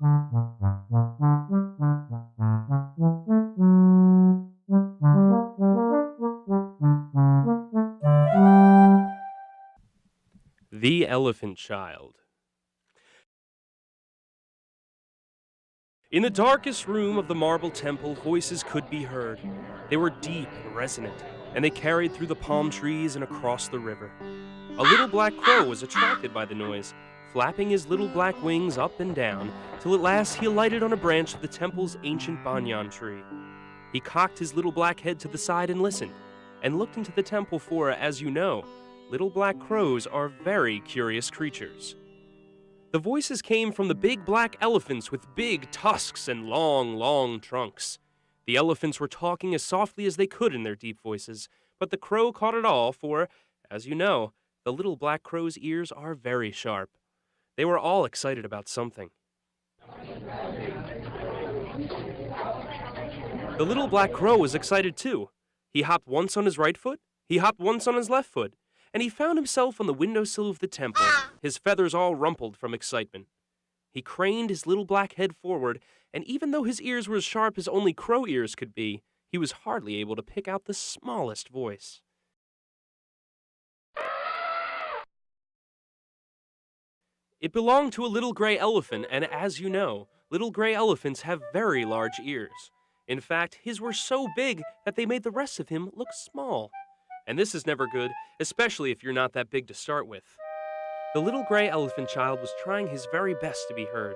The Elephant Child. In the darkest room of the marble temple, voices could be heard. They were deep and resonant, and they carried through the palm trees and across the river. A little black crow was attracted by the noise, flapping his little black wings up and down, till at last he alighted on a branch of the temple's ancient banyan tree. He cocked his little black head to the side and listened, and looked into the temple for, as you know, little black crows are very curious creatures. The voices came from the big black elephants with big tusks and long, long trunks. The elephants were talking as softly as they could in their deep voices, but the crow caught it all, for, as you know, the little black crow's ears are very sharp. They were all excited about something. The little black crow was excited too. He hopped once on his right foot, he hopped once on his left foot, and he found himself on the windowsill of the temple, his feathers all rumpled from excitement. He craned his little black head forward, and even though his ears were as sharp as only crow ears could be, he was hardly able to pick out the smallest voice. It belonged to a little gray elephant, and as you know, little gray elephants have very large ears. In fact, his were so big that they made the rest of him look small. And this is never good, especially if you're not that big to start with. The little gray elephant child was trying his very best to be heard.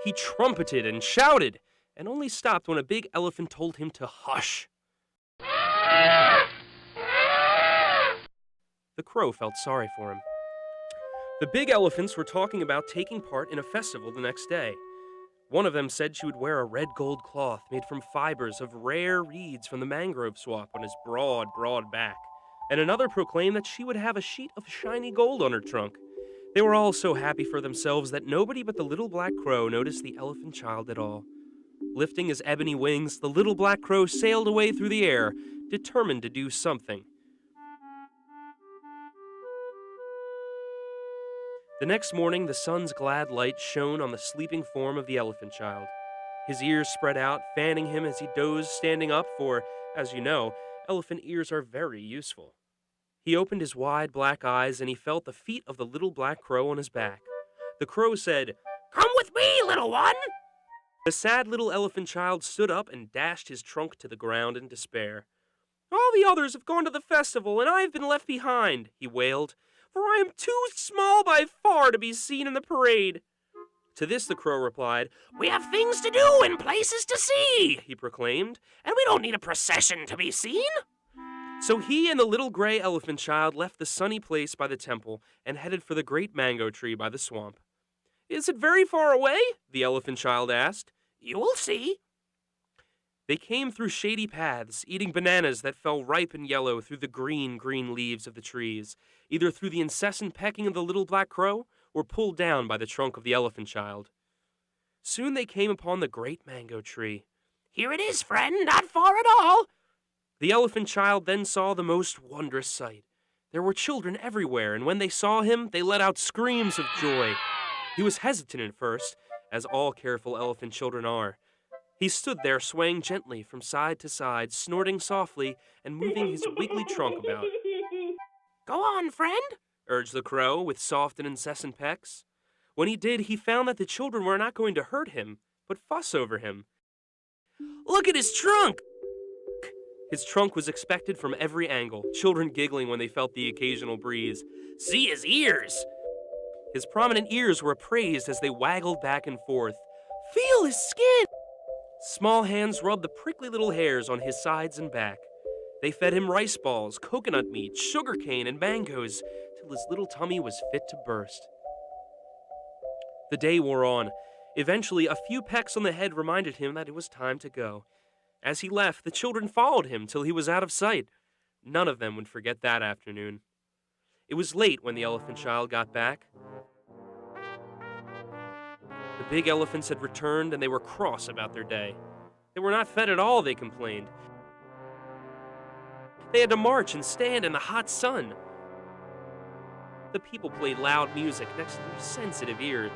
He trumpeted and shouted, and only stopped when a big elephant told him to hush. The crow felt sorry for him. The big elephants were talking about taking part in a festival the next day. One of them said she would wear a red gold cloth made from fibers of rare reeds from the mangrove swamp on his broad, broad back, and another proclaimed that she would have a sheet of shiny gold on her trunk. They were all so happy for themselves that nobody but the little black crow noticed the elephant child at all. Lifting his ebony wings, the little black crow sailed away through the air, determined to do something. The next morning, the sun's glad light shone on the sleeping form of the elephant child. His ears spread out, fanning him as he dozed standing up, for, as you know, elephant ears are very useful. He opened his wide black eyes and he felt the feet of the little black crow on his back. The crow said, "Come with me, little one!" The sad little elephant child stood up and dashed his trunk to the ground in despair. "All the others have gone to the festival and I have been left behind," he wailed, "for I am too small by far to be seen in the parade." To this the crow replied, "We have things to do and places to see," he proclaimed, "and we don't need a procession to be seen." So he and the little gray elephant child left the sunny place by the temple and headed for the great mango tree by the swamp. "Is it very far away?" the elephant child asked. "You will see." They came through shady paths, eating bananas that fell ripe and yellow through the green, green leaves of the trees, either through the incessant pecking of the little black crow or pulled down by the trunk of the elephant child. Soon they came upon the great mango tree. "Here it is, friend, not far at all." The elephant child then saw the most wondrous sight. There were children everywhere, and when they saw him, they let out screams of joy. He was hesitant at first, as all careful elephant children are. He stood there swaying gently from side to side, snorting softly and moving his wiggly trunk about. "Go on, friend," urged the crow with soft and incessant pecks. When he did, he found that the children were not going to hurt him, but fuss over him. "Look at his trunk!" His trunk was expected from every angle, children giggling when they felt the occasional breeze. "See his ears!" His prominent ears were appraised as they waggled back and forth. "Feel his skin!" Small hands rubbed the prickly little hairs on his sides and back. They fed him rice balls, coconut meat, sugarcane, and mangoes, till his little tummy was fit to burst. The day wore on. Eventually, a few pecks on the head reminded him that it was time to go. As he left, the children followed him till he was out of sight. None of them would forget that afternoon. It was late when the elephant child got back. The big elephants had returned and they were cross about their day. They were not fed at all, they complained. They had to march and stand in the hot sun. The people played loud music next to their sensitive ears.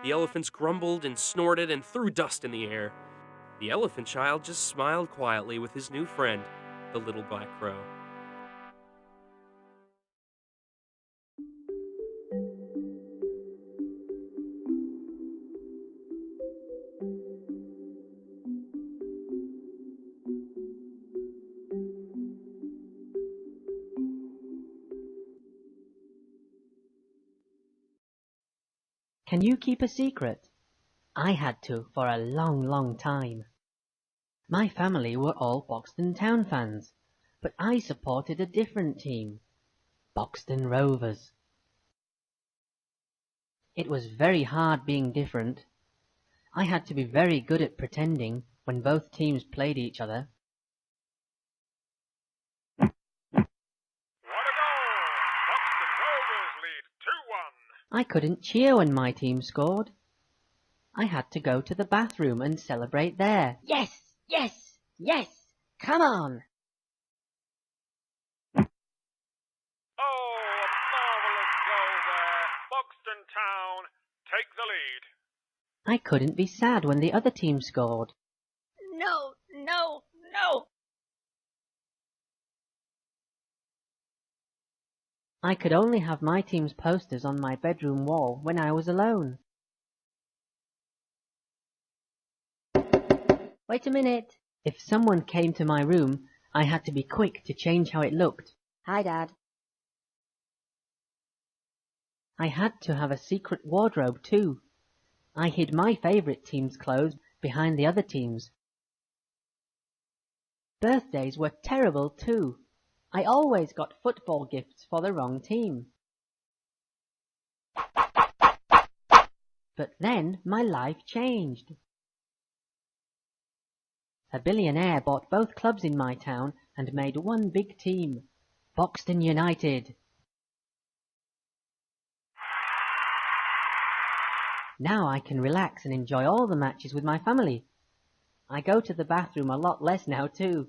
The elephants grumbled and snorted and threw dust in the air. The elephant child just smiled quietly with his new friend, the little black crow. Can you keep a secret? I had to for a long, long time. My family were all Boxton Town fans, but I supported a different team, Boxton Rovers. It was very hard being different. I had to be very good at pretending when both teams played each other. What a goal! Buxton Rovers lead 2-1. I couldn't cheer when my team scored. I had to go to the bathroom and celebrate there. Yes, yes, yes, come on! Oh, a marvellous goal there. Buxton Town take the lead. I couldn't be sad when the other team scored. No, no, no! I could only have my team's posters on my bedroom wall when I was alone. Wait a minute. If someone came to my room, I had to be quick to change how it looked. Hi, Dad. I had to have a secret wardrobe too. I hid my favourite team's clothes behind the other team's. Birthdays were terrible too. I always got football gifts for the wrong team. But then my life changed. A billionaire bought both clubs in my town and made one big team, Boxton United. Now I can relax and enjoy all the matches with my family. I go to the bathroom a lot less now too.